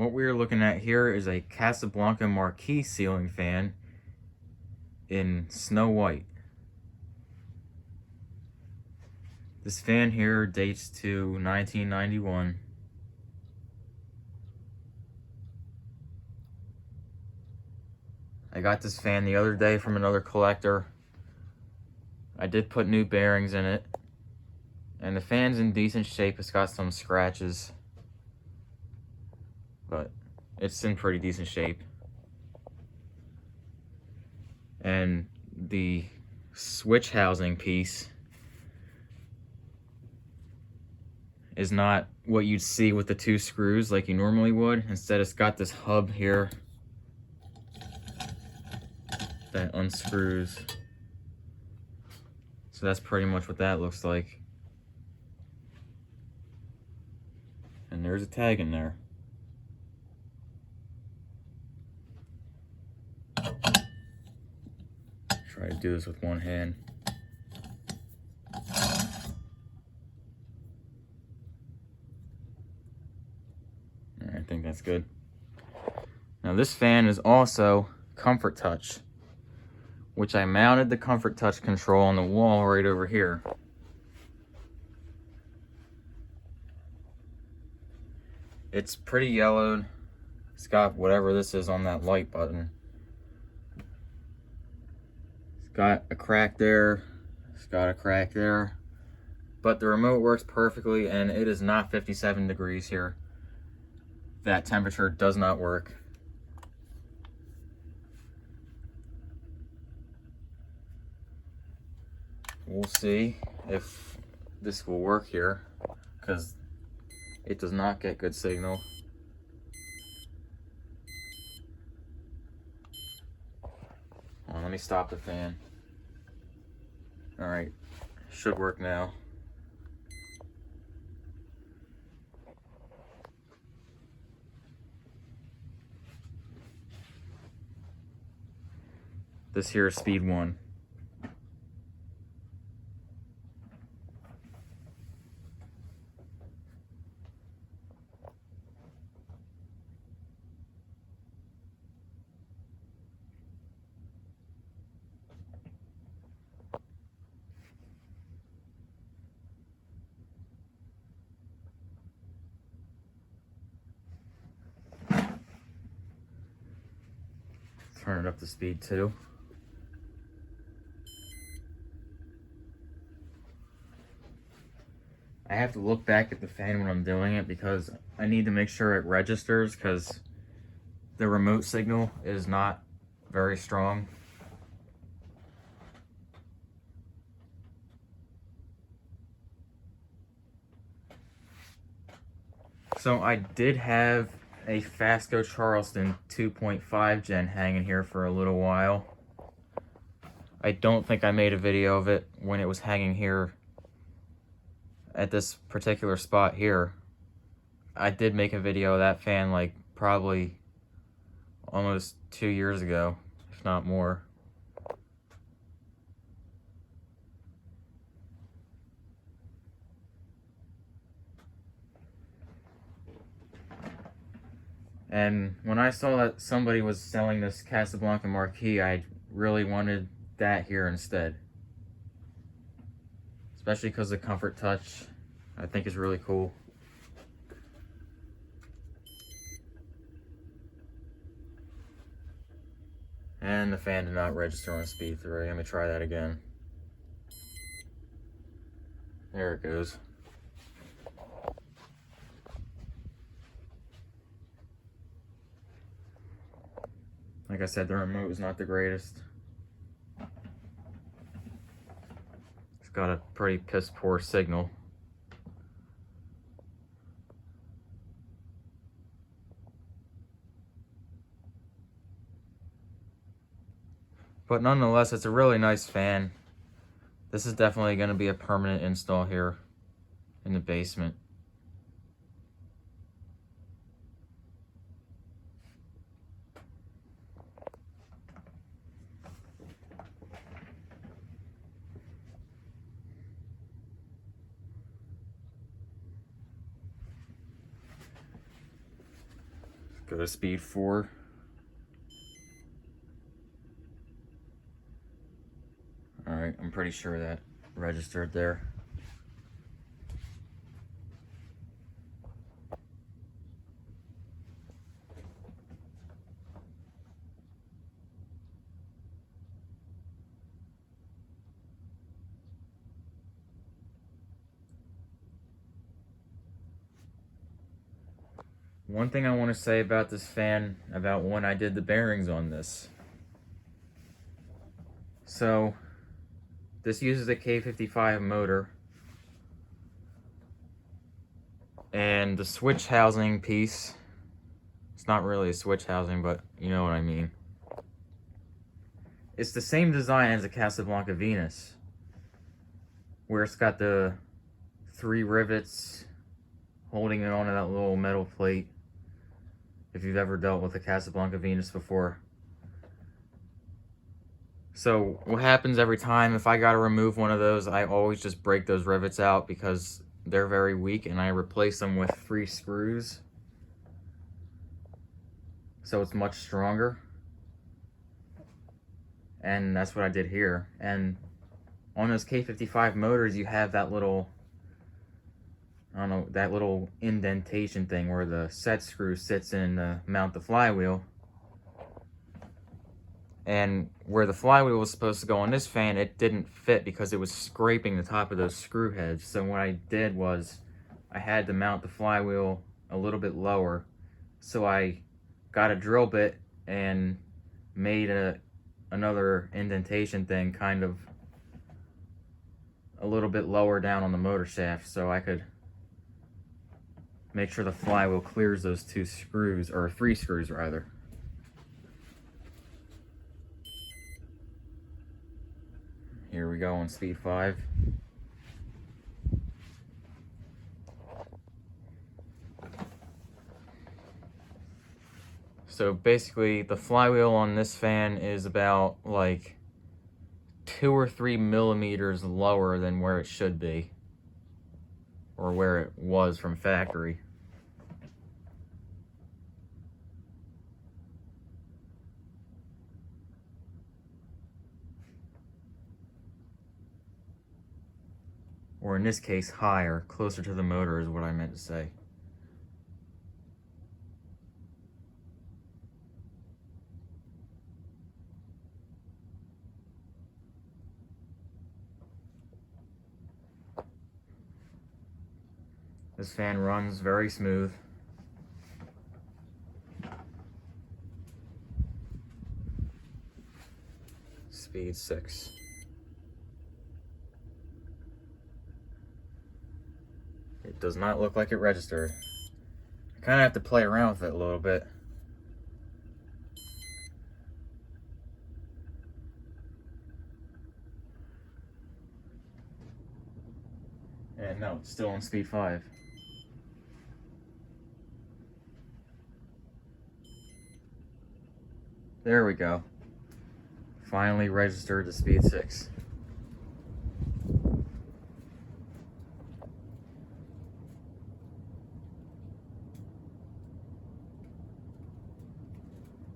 what we're looking at here is a Casablanca Marquis ceiling fan in Snow White. This fan here dates to 1991. I got this fan the other day from another collector. I did put new bearings in it, and the fan's in decent shape. It's got some scratches, but it's in pretty decent shape. And the switch housing piece is not what you'd see with the two screws like you normally would. Instead, it's got this hub here that unscrews. So that's pretty much what that looks like. And there's a tag in there. Try to do this with one hand. I think that's good. Now this fan is also Comfort Touch, which I mounted the Comfort Touch control on the wall right over here. It's pretty yellowed. It's got whatever this is on that light button. It's got a crack there. It's got a crack there. But the remote works perfectly, and it is not 57 degrees here. That temperature does not work. We'll see if this will work here, because it does not get good signal. Let me stop the fan. Alright, should work now. This here is speed 1. Turn it up to speed 2. I have to look back at the fan when I'm doing it because I need to make sure it registers, because the remote signal is not very strong. So I did have a Fasco Charleston 2.5 gen hanging here for a little while. I don't think I made a video of it when it was hanging here at this particular spot here. I did make a video of that fan like probably almost 2 years ago, if not more. And when I saw that somebody was selling this Casablanca Marquis, I really wanted that here instead. Especially because the Comfort Touch, I think, is really cool. And the fan did not register on speed 3. Let me try that again. There it goes. Like I said, the remote is not the greatest. It's got a pretty piss poor signal. But nonetheless, it's a really nice fan. This is definitely going to be a permanent install here in the basement. Go to speed 4. Alright, I'm pretty sure that registered there. One thing I want to say about this fan, about when I did the bearings on this. So, this uses a K55 motor. And the switch housing piece, it's not really a switch housing, but you know what I mean. It's the same design as a Casablanca Venus, where it's got the 3 rivets holding it onto that little metal plate. If you've ever dealt with a Casablanca Venus before. So what happens every time, if I gotta remove one of those, I always just break those rivets out because they're very weak, and I replace them with 3 screws. So it's much stronger. And that's what I did here. And on those K55 motors, you have that little, I don't know, that little indentation thing where the set screw sits in to mount the flywheel. And where the flywheel was supposed to go on this fan, it didn't fit because it was scraping the top of those screw heads. So what I did was I had to mount the flywheel a little bit lower. So I got a drill bit and made another indentation thing kind of a little bit lower down on the motor shaft, so I could make sure the flywheel clears those 2 screws, or 3 screws rather. Here we go on speed 5. So basically the flywheel on this fan is about like 2 or 3 millimeters lower than where it should be, or where it was from factory. Or in this case, higher, closer to the motor is what I meant to say. This fan runs very smooth. Speed 6. It does not look like it registered. I kind of have to play around with it a little bit. And no, it's still on speed 5. There we go. Finally registered to speed 6.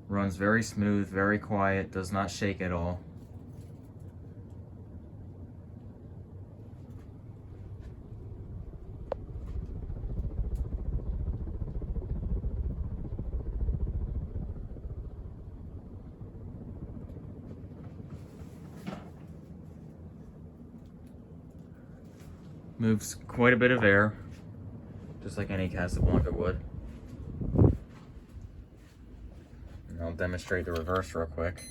Runs very smooth, very quiet, does not shake at all. Moves quite a bit of air, just like any Casablanca would. And I'll demonstrate the reverse real quick.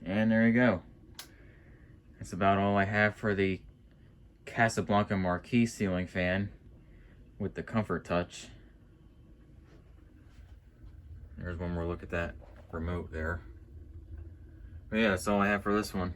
And there you go. That's about all I have for the Casablanca Marquis ceiling fan with the Comfort Touch. There's one more look at that remote there. But yeah, that's all I have for this one.